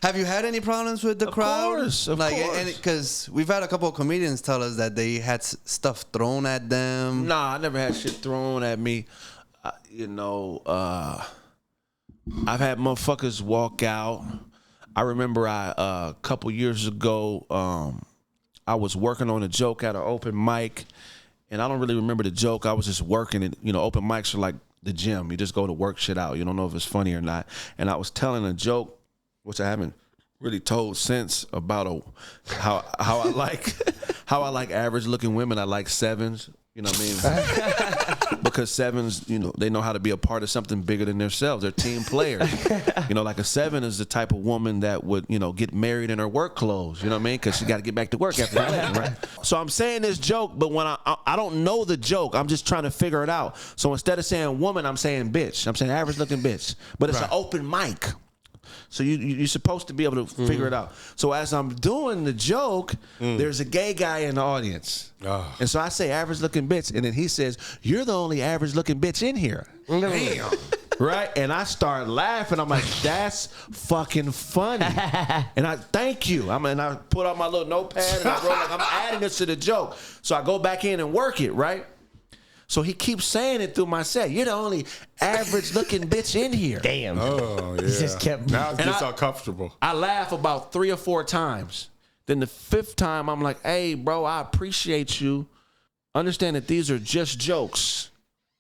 Have you had any problems with the crowd? Of course. Because we've had a couple of comedians tell us that they had stuff thrown at them. Nah, I never had shit thrown at me. I've had motherfuckers walk out. I remember a couple years ago, I was working on a joke at an open mic, and I don't really remember the joke. I was just working it. Open mics are like the gym. You just go to work shit out. You don't know if it's funny or not. And I was telling a joke, which I haven't really told since, about how I like average looking women. I like sevens. You know what I mean? Because sevens, they know how to be a part of something bigger than themselves. They're team players. Like a seven is the type of woman that would, get married in her work clothes. You know what I mean? Because she got to get back to work after that, right? So I'm saying this joke, but when I don't know the joke, I'm just trying to figure it out. So instead of saying woman, I'm saying bitch. I'm saying average looking bitch. But it's an open mic. So you're supposed to be able to figure it out. So as I'm doing the joke, there's a gay guy in the audience. Oh. And so I say average looking bitch. And then he says, you're the only average looking bitch in here. Damn. Right? And I start laughing. I'm like, that's fucking funny. And I thank you. And I put out my little notepad and I wrote like, I'm adding this to the joke. So I go back in and work it, right? So he keeps saying it through my set. You're the only average-looking bitch in here. Damn. Oh, yeah. He just kept... Now it gets uncomfortable. I laugh about 3 or 4 times. Then the 5th time, I'm like, hey, bro, I appreciate you. Understand that these are just jokes.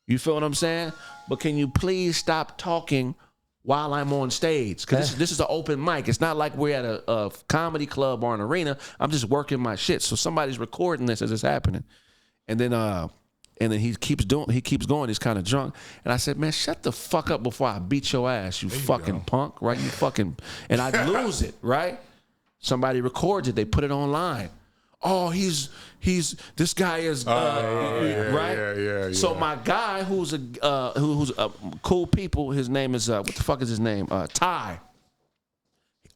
You feel what I'm saying? But can you please stop talking while I'm on stage? Because this is an open mic. It's not like we're at a comedy club or an arena. I'm just working my shit. So somebody's recording this as it's happening. And then he keeps going. He's kind of drunk. And I said, man, shut the fuck up before I beat your ass, you fucking punk, right? You fucking, and I lose it, right? Somebody records it. They put it online. Oh, this guy is, right? Yeah. So my guy who's cool people, his name is, what the fuck is his name? Ty.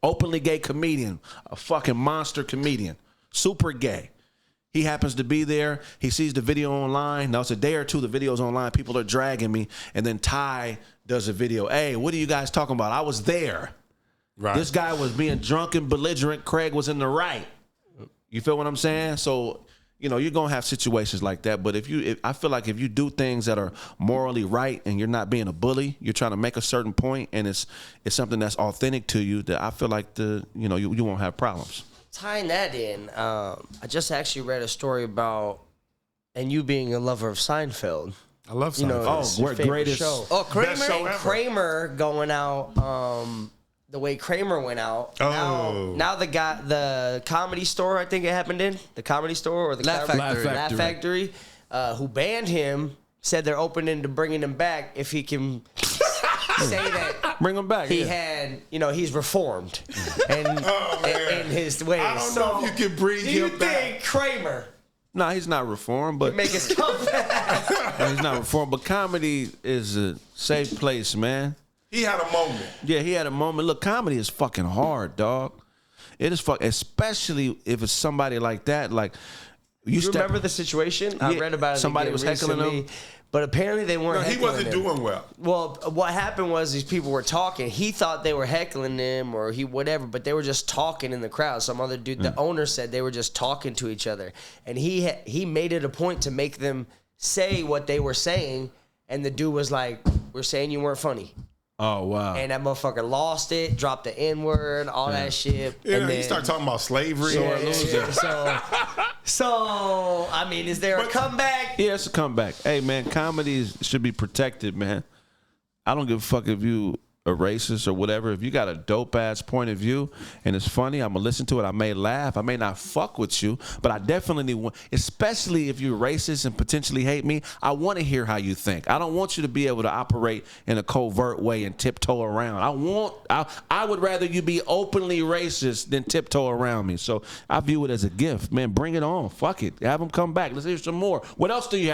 Openly gay comedian, a fucking monster comedian, super gay. He happens to be there. He sees the video online. Now, it's a day or two, the video's online. People are dragging me. And then Ty does a video. Hey, what are you guys talking about? I was there. Right. This guy was being drunk and belligerent. Kraig was in the right. You feel what I'm saying? So, you're going to have situations like that. But I feel like if you do things that are morally right and you're not being a bully, you're trying to make a certain point, and it's something that's authentic to you, that I feel like you won't have problems. Tying that in, I just actually read a story about, and you being a lover of Seinfeld. I love Seinfeld. We're greatest show. Oh, Kramer going out. The way Kramer went out. Oh. Now the Comedy Store, I think it happened in the Comedy Store or the Laugh Factory, who banned him, said they're opening to bringing him back if he can. Say that bring him back. He had, he's reformed and in his ways. I don't know if you can bring him back. Do you think Kramer? No, he's not reformed, but make his comeback. He's not reformed, but comedy is a safe place, man. He had a moment. Yeah, he had a moment. Look, comedy is fucking hard, dog. It is especially if it's somebody like that. Like you remember the situation? I read about it. Somebody was heckling him. But apparently they weren't. No, he wasn't doing well. Well, what happened was these people were talking. He thought they were heckling him or whatever, but they were just talking in the crowd. Some other dude, the owner said they were just talking to each other, and he made it a point to make them say what they were saying, and the dude was like, "We're saying you weren't funny." Oh, wow. And that motherfucker lost it, dropped the N-word, all that shit. Yeah, and then he started talking about slavery. So, I mean, is there a comeback? Yeah, it's a comeback. Hey, man, comedy should be protected, man. I don't give a fuck if you a racist or whatever. If you got a dope-ass point of view and it's funny, I'm going to listen to it. I may laugh. I may not fuck with you, but I definitely want, especially if you're racist and potentially hate me, I want to hear how you think. I don't want you to be able to operate in a covert way and tiptoe around. I would rather you be openly racist than tiptoe around me. So I view it as a gift. Man, bring it on. Fuck it. Have them come back. Let's hear some more. What else do you have?